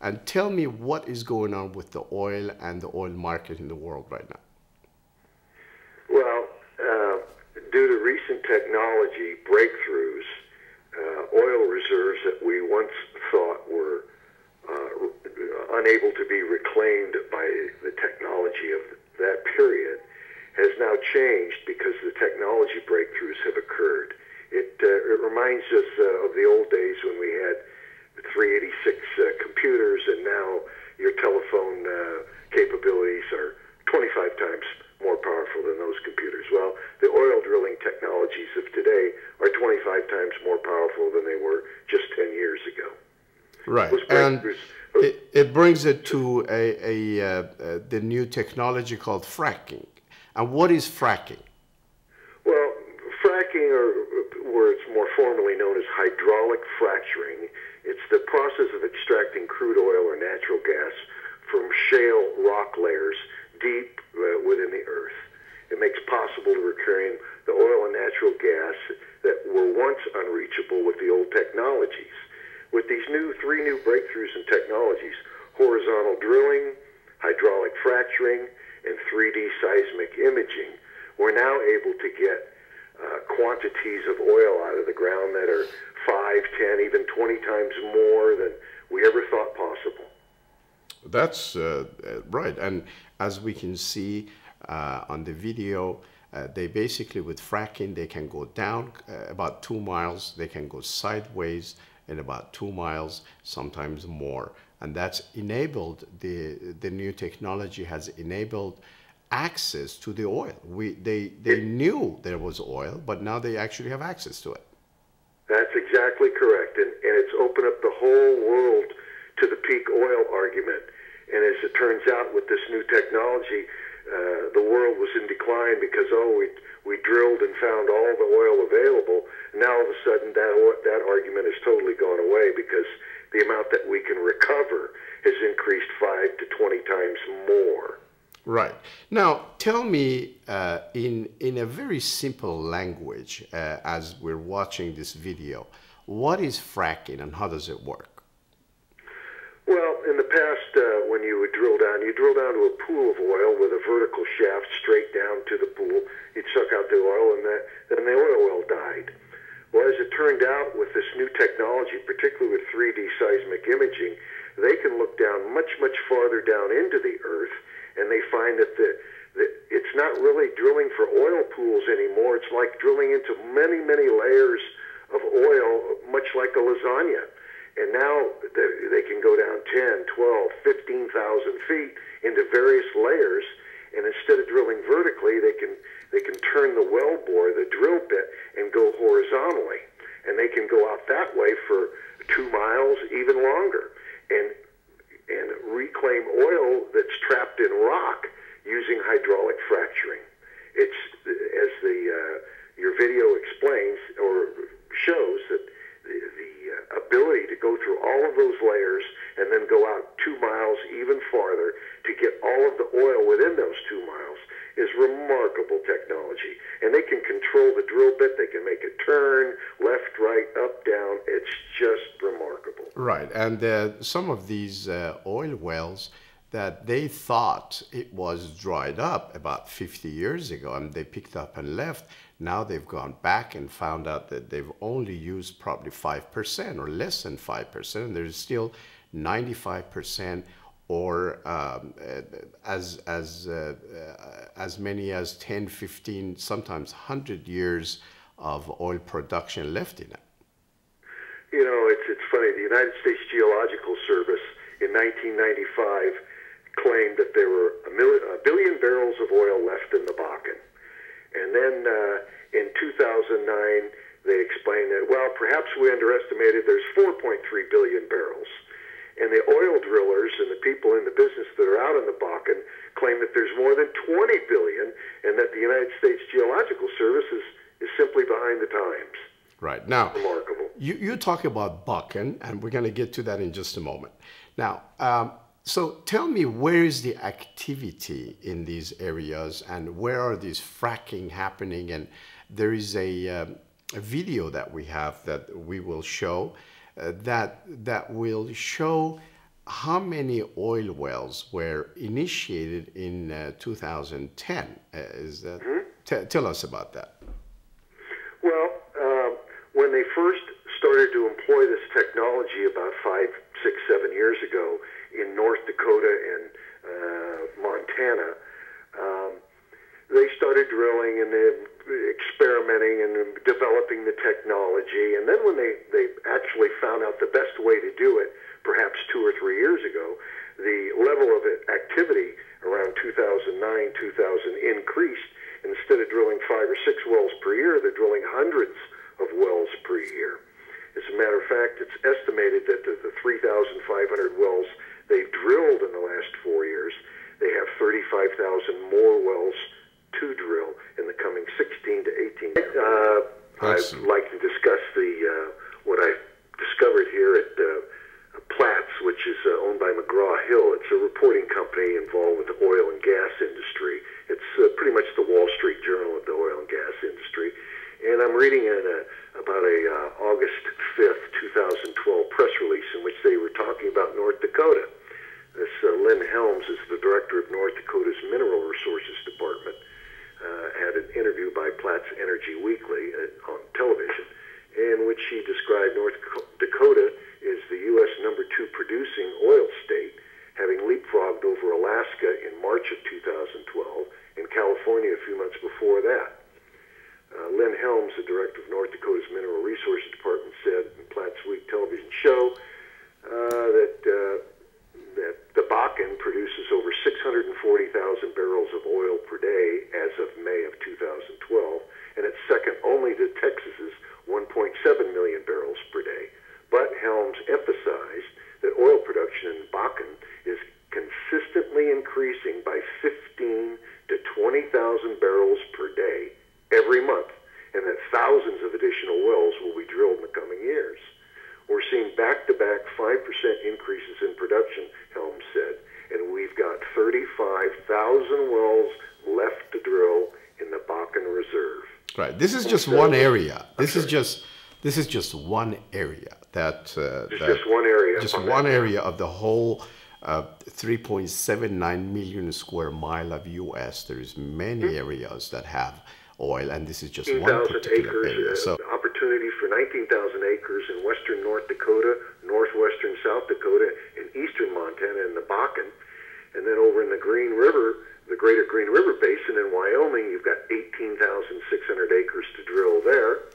and tell me what is going on with the oil and the oil market in the world right now. Well, due to recent technology breakthroughs, oil reserves that we once thought were unable to be reclaimed by the technology of that period has now changed because the technology breakthroughs have occurred. It reminds us of the old days when we had 386 computers, and now your telephone capabilities are 25 times more powerful than those computers. Well, the oil drilling technologies of today are 25 times more powerful than they were just 10 years ago. Right, and it brings it to the new technology called fracking. And what is fracking? Well, fracking, or it's more formally known as hydraulic fracturing, it's the process of extracting crude oil or natural gas from shale rock layers deep within the earth. It makes possible to reclaim the oil and natural gas that were once unreachable with the old technologies. With these three new breakthroughs in technologies, horizontal drilling, hydraulic fracturing, and 3D seismic imaging, we're now able to get quantities of oil out of the ground that are 5, 10, even 20 times more than we ever thought possible. That's right. And as we can see on the video, they basically, with fracking, they can go down about 2 miles, they can go sideways in about 2 miles, sometimes more. And that's enabled, the new technology has enabled access to the oil. They knew there was oil, but now they actually have access to it. That's exactly correct. And it's opened up the whole world to the peak oil argument. And as it turns out, with this new technology, the world was in decline because, we drilled and found all the oil available. Now all of a sudden that argument has totally gone away because the amount that we can recover has increased 5 to 20 times more. Right. Now, tell me in a very simple language, as we're watching this video, what is fracking and how does it work? Well, in the past, when you would drill down to a pool of oil with a vertical shaft straight down to the pool. You'd suck out the oil, and then the oil well died. Well, as it turned out, with this new technology, particularly with 3D seismic imaging, they can look down much, much farther down into the earth, and they find that it's not really drilling for oil pools anymore. It's like drilling into many, many layers of oil, much like a lasagna. And now they can go down 10, 12, 15,000 feet into various layers, and instead of drilling vertically, they can turn the well bore, the drill bit, and go horizontally. And they can go out that way for 2 miles, even longer, and reclaim oil that's trapped in rock using hydraulic fracturing. It's, as your video explains or shows, that the ability to go through all of those layers and then go out 2 miles even farther to get all of the oil within those 2 miles is remarkable technology. And they can control the drill bit, they can make it turn left, right, up, down. It's just remarkable. Right, and some of these oil wells that they thought it was dried up about 50 years ago, and they picked up and left. Now they've gone back and found out that they've only used probably 5% or less than 5%. And there's still 95% or as many as 10, 15, sometimes 100 years of oil production left in it. You know, it's funny. The United States Geological Service in 1995 claimed that there were a billion barrels of oil left in the Bakken. And then in 2009, they explained that, well, perhaps we underestimated there's 4.3 billion barrels. And the oil drillers and the people in the business that are out in the Bakken claim that there's more than 20 billion, and that the United States Geological Service is simply behind the times. Right. Now, remarkable. You talk about Bakken, and we're going to get to that in just a moment. Now, so tell me, where is the activity in these areas, and where are these fracking happening? And there is a video that we have that we will show that will show how many oil wells were initiated in 2010? Is that tell us about that? Well, when they first started to employ this technology about 5, 6, 7 years ago in North Dakota and Montana, they started drilling and experimenting and developing the technology. And then when they actually found out the best way to do it, perhaps 2 or 3 years ago, the level of activity around 2009, 2000 increased. Instead of drilling 5 or 6 wells per year, they're drilling hundreds of wells per year. As a matter of fact, it's estimated that the 3,500 wells they've drilled in the last 4 years, they have 35,000 more wells to drill in the coming 16 to 18. I'd like to discuss what I discovered here at Platts, which is owned by McGraw-Hill. It's a reporting company involved with the oil and gas industry. It's pretty much the Wall Street Journal of the oil and gas industry. And I'm reading about a August 5th, 2012 press release in which they were talking about North Dakota. This Lynn Helms is the director of North Dakota's Mineral Resources Department. Had an interview by Platts Energy Weekly on television, in which he described North Dakota is the U.S. number 2 producing oil state, having leapfrogged over Alaska in March of 2012 and California a few months before that. Lynn Helms, the director of North Dakota's Mineral Resources Department, said in Platts Week television show that the Bakken produces over 640,000 barrels of oil per day as of May of 2012, and it's second only to Texas's 1.7 million barrels per day. But Helms emphasized that oil production in Bakken is consistently increasing by 15 to 20,000 barrels per day every month, and that thousands of additional wells will be drilled in the coming years. We're seeing back-to-back 5% increases in production, Helms said, and we've got 35,000 wells left to drill in the Bakken Reserve. Right. This is just one area. This is just one area just one area. Just one area of the whole 3.79 million square mile of U.S. There is many areas that have oil, and this is just one particular area. So opportunity for 19,000 acres in western North Dakota, northwestern South Dakota, and eastern Montana in the Bakken. And then over in the Green River, the greater Green River Basin in Wyoming, you've got 18,600 acres to drill there.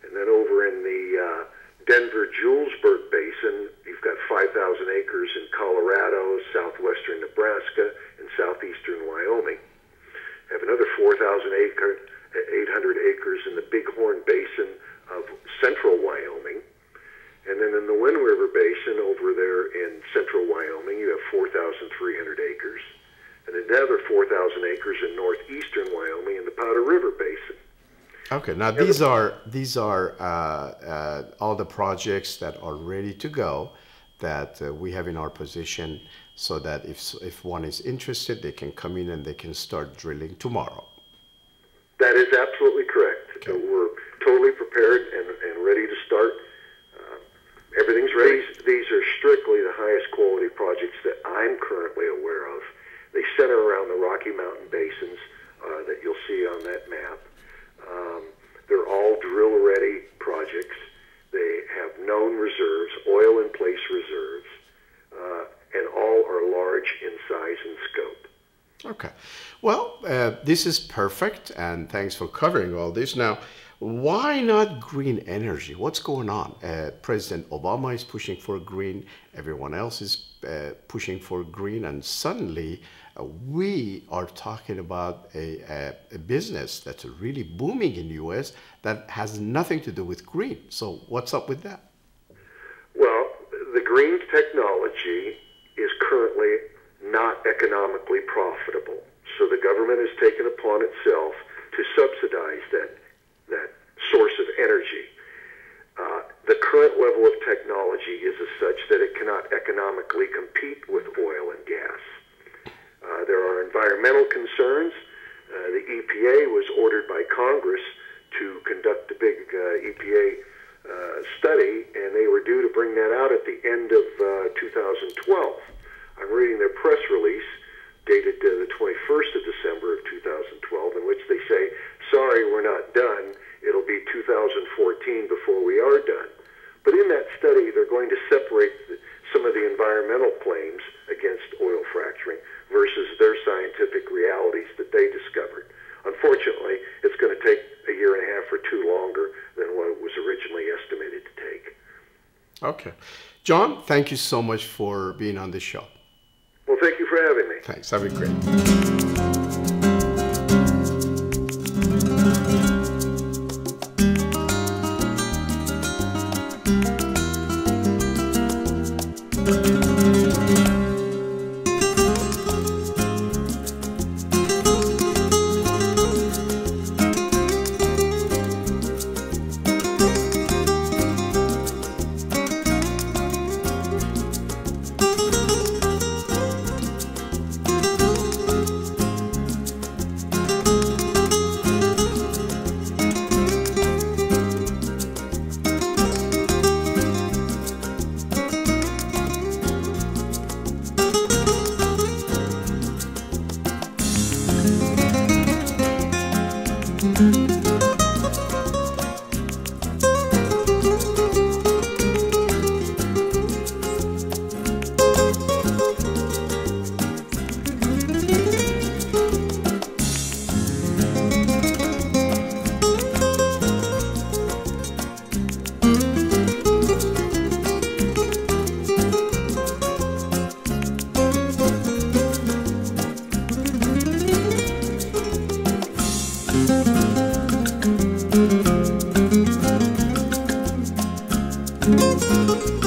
And then over in the Denver-Julesburg Basin, you've got 5,000 acres in Colorado, southwestern Nebraska, and southeastern Wyoming. Have another 4,800 acres in the Bighorn Basin of central Wyoming. And then in the Wind River Basin over there in central Wyoming, you have 4,300 acres. And another 4,000 acres in northeastern Wyoming in the Powder River Basin. Okay, now these are all the projects that are ready to go that we have in our position, so that if one is interested, they can come in and they can start drilling tomorrow. That is absolutely correct. Okay. We're totally prepared and ready to start. Everything's ready. These are strictly the highest quality projects that I'm currently aware of. They center around the Rocky Mountain basins that you'll see on that map. They're all drill-ready projects. They have known reserves, oil-in-place reserves, and all are large in size and scope. Okay. Well, this is perfect, and thanks for covering all this. Now, why not green energy? What's going on? President Obama is pushing for green. Everyone else is pushing for green, and suddenly we are talking about a business that's really booming in the U.S. that has nothing to do with green. So what's up with that? Well, the green technology is currently not economically profitable. So the government has taken upon itself to subsidize that source of energy. The current level of technology is as such that it cannot economically compete with oil and gas. There are environmental concerns. The EPA was ordered by Congress to conduct a big EPA study, and they were due to bring that out at the end of 2013. 2012. I'm reading their press release dated the 21st of December of 2012, in which they say, sorry, we're not done. It'll be 2014 before we are done. But in that study, they're going to separate some of the environmental claims against oil fracturing versus their scientific realities that they discovered. Unfortunately, it's going to take a year and a half or two longer than what it was originally estimated to take. Okay. John, thank you so much for being on the show. Well, thank you for having me. Thanks. Have a great day. Thank you.